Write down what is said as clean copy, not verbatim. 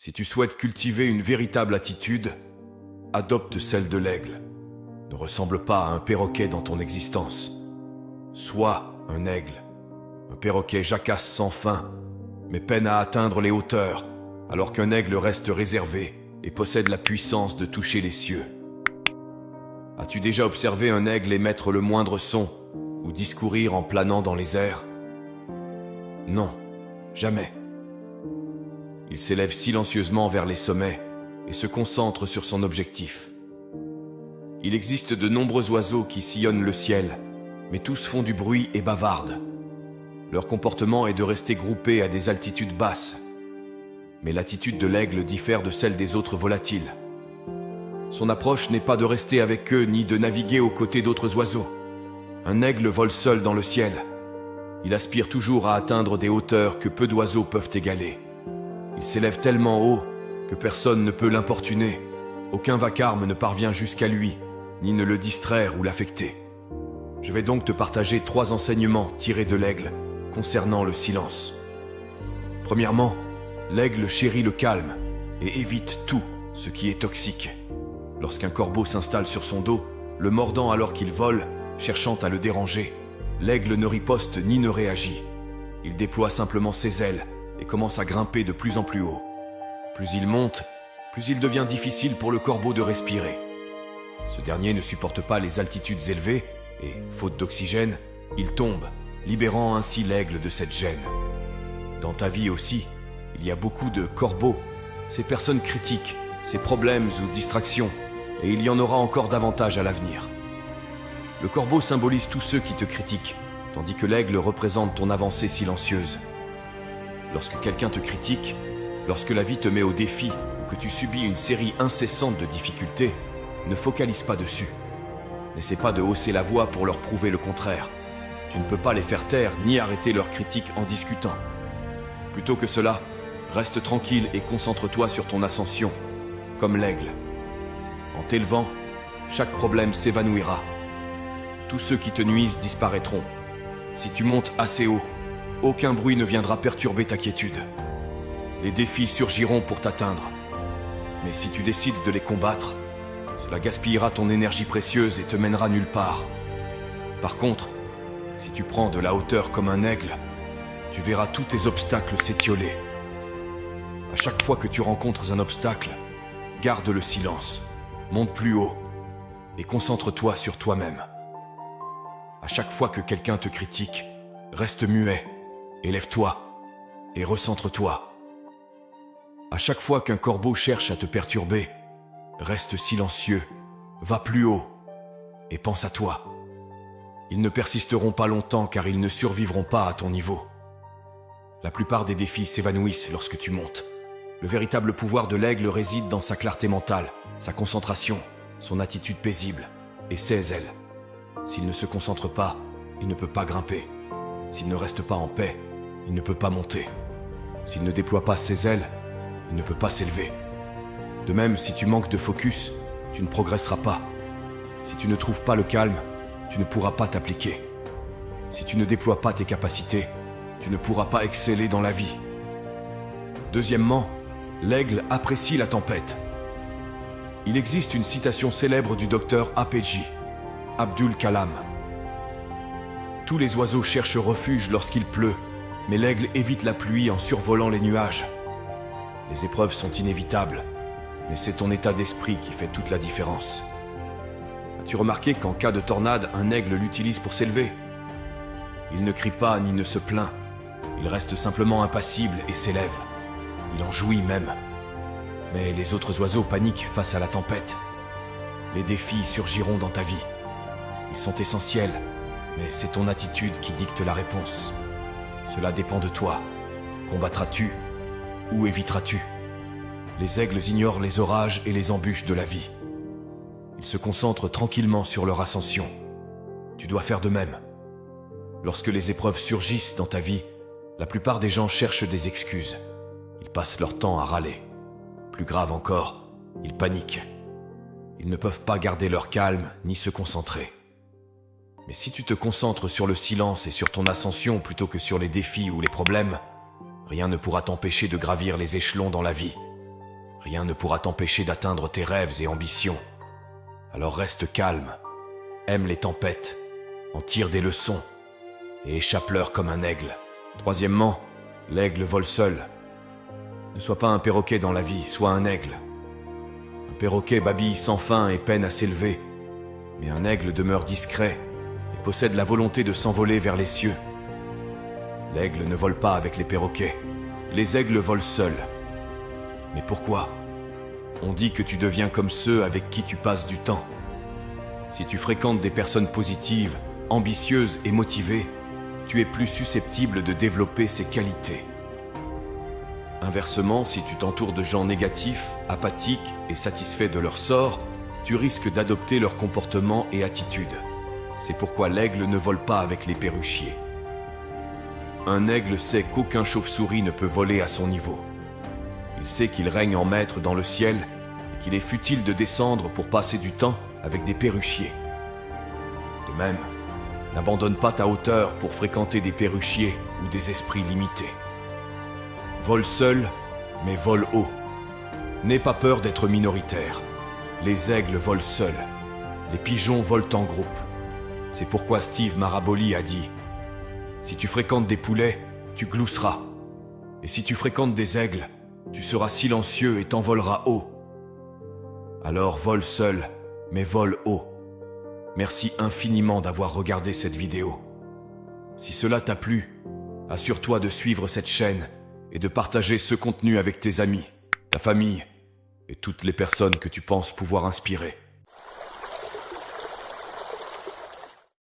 Si tu souhaites cultiver une véritable attitude, adopte celle de l'aigle. Ne ressemble pas à un perroquet dans ton existence. Sois un aigle. Un perroquet jacasse sans fin, mais peine à atteindre les hauteurs, alors qu'un aigle reste réservé et possède la puissance de toucher les cieux. As-tu déjà observé un aigle émettre le moindre son ou discourir en planant dans les airs? Non, jamais. Il s'élève silencieusement vers les sommets et se concentre sur son objectif. Il existe de nombreux oiseaux qui sillonnent le ciel, mais tous font du bruit et bavardent. Leur comportement est de rester groupés à des altitudes basses. Mais l'attitude de l'aigle diffère de celle des autres volatiles. Son approche n'est pas de rester avec eux ni de naviguer aux côtés d'autres oiseaux. Un aigle vole seul dans le ciel. Il aspire toujours à atteindre des hauteurs que peu d'oiseaux peuvent égaler. Il s'élève tellement haut que personne ne peut l'importuner. Aucun vacarme ne parvient jusqu'à lui, ni ne le distraire ou l'affecter. Je vais donc te partager 3 enseignements tirés de l'aigle concernant le silence. Premièrement, l'aigle chérit le calme et évite tout ce qui est toxique. Lorsqu'un corbeau s'installe sur son dos, le mordant alors qu'il vole, cherchant à le déranger, l'aigle ne riposte ni ne réagit. Il déploie simplement ses ailes et commence à grimper de plus en plus haut. Plus il monte, plus il devient difficile pour le corbeau de respirer. Ce dernier ne supporte pas les altitudes élevées et, faute d'oxygène, il tombe, libérant ainsi l'aigle de cette gêne. Dans ta vie aussi, il y a beaucoup de corbeaux, ces personnes critiques, ces problèmes ou distractions, et il y en aura encore davantage à l'avenir. Le corbeau symbolise tous ceux qui te critiquent, tandis que l'aigle représente ton avancée silencieuse. Lorsque quelqu'un te critique, lorsque la vie te met au défi ou que tu subis une série incessante de difficultés, ne focalise pas dessus. N'essaie pas de hausser la voix pour leur prouver le contraire. Tu ne peux pas les faire taire ni arrêter leurs critiques en discutant. Plutôt que cela, reste tranquille et concentre-toi sur ton ascension, comme l'aigle. En t'élevant, chaque problème s'évanouira. Tous ceux qui te nuisent disparaîtront. Si tu montes assez haut, aucun bruit ne viendra perturber ta quiétude. Les défis surgiront pour t'atteindre. Mais si tu décides de les combattre, cela gaspillera ton énergie précieuse et te mènera nulle part. Par contre, si tu prends de la hauteur comme un aigle, tu verras tous tes obstacles s'étioler. À chaque fois que tu rencontres un obstacle, garde le silence, monte plus haut et concentre-toi sur toi-même. À chaque fois que quelqu'un te critique, reste muet, élève-toi et recentre-toi. À chaque fois qu'un corbeau cherche à te perturber, reste silencieux, va plus haut et pense à toi. Ils ne persisteront pas longtemps car ils ne survivront pas à ton niveau. La plupart des défis s'évanouissent lorsque tu montes. Le véritable pouvoir de l'aigle réside dans sa clarté mentale, sa concentration, son attitude paisible et ses ailes. S'il ne se concentre pas, il ne peut pas grimper. S'il ne reste pas en paix, il ne peut pas monter. S'il ne déploie pas ses ailes, il ne peut pas s'élever. De même, si tu manques de focus, tu ne progresseras pas. Si tu ne trouves pas le calme, tu ne pourras pas t'appliquer. Si tu ne déploies pas tes capacités, tu ne pourras pas exceller dans la vie. Deuxièmement, l'aigle apprécie la tempête. Il existe une citation célèbre du docteur APJ, Abdul Kalam. Tous les oiseaux cherchent refuge lorsqu'il pleut, mais l'aigle évite la pluie en survolant les nuages. Les épreuves sont inévitables, mais c'est ton état d'esprit qui fait toute la différence. As-tu remarqué qu'en cas de tornade, un aigle l'utilise pour s'élever? Il ne crie pas ni ne se plaint. Il reste simplement impassible et s'élève. Il en jouit même. Mais les autres oiseaux paniquent face à la tempête. Les défis surgiront dans ta vie. Ils sont essentiels, mais c'est ton attitude qui dicte la réponse. Cela dépend de toi. Combattras-tu ou éviteras-tu? Les aigles ignorent les orages et les embûches de la vie. Ils se concentrent tranquillement sur leur ascension. Tu dois faire de même. Lorsque les épreuves surgissent dans ta vie, la plupart des gens cherchent des excuses. Ils passent leur temps à râler. Plus grave encore, ils paniquent. Ils ne peuvent pas garder leur calme ni se concentrer. Mais si tu te concentres sur le silence et sur ton ascension plutôt que sur les défis ou les problèmes, rien ne pourra t'empêcher de gravir les échelons dans la vie. Rien ne pourra t'empêcher d'atteindre tes rêves et ambitions. Alors reste calme, aime les tempêtes, en tire des leçons et échappe-leur comme un aigle. Troisièmement, l'aigle vole seul. Ne sois pas un perroquet dans la vie, sois un aigle. Un perroquet babille sans fin et peine à s'élever, mais un aigle demeure discret et possède la volonté de s'envoler vers les cieux. L'aigle ne vole pas avec les perroquets, les aigles volent seuls. Mais pourquoi ? On dit que tu deviens comme ceux avec qui tu passes du temps. Si tu fréquentes des personnes positives, ambitieuses et motivées, tu es plus susceptible de développer ces qualités. Inversement, si tu t'entoures de gens négatifs, apathiques et satisfaits de leur sort, tu risques d'adopter leur comportement et attitude. C'est pourquoi l'aigle ne vole pas avec les perruchiers. Un aigle sait qu'aucun chauve-souris ne peut voler à son niveau. Il sait qu'il règne en maître dans le ciel et qu'il est futile de descendre pour passer du temps avec des perruchiers. De même, n'abandonne pas ta hauteur pour fréquenter des perruchiers ou des esprits limités. Vole seul, mais vole haut. N'aie pas peur d'être minoritaire. Les aigles volent seuls. Les pigeons volent en groupe. C'est pourquoi Steve Maraboli a dit « Si tu fréquentes des poulets, tu glousseras. Et si tu fréquentes des aigles, tu seras silencieux et t'envoleras haut. Alors vole seul, mais vole haut. » Merci infiniment d'avoir regardé cette vidéo. Si cela t'a plu, assure-toi de suivre cette chaîne et de partager ce contenu avec tes amis, ta famille et toutes les personnes que tu penses pouvoir inspirer.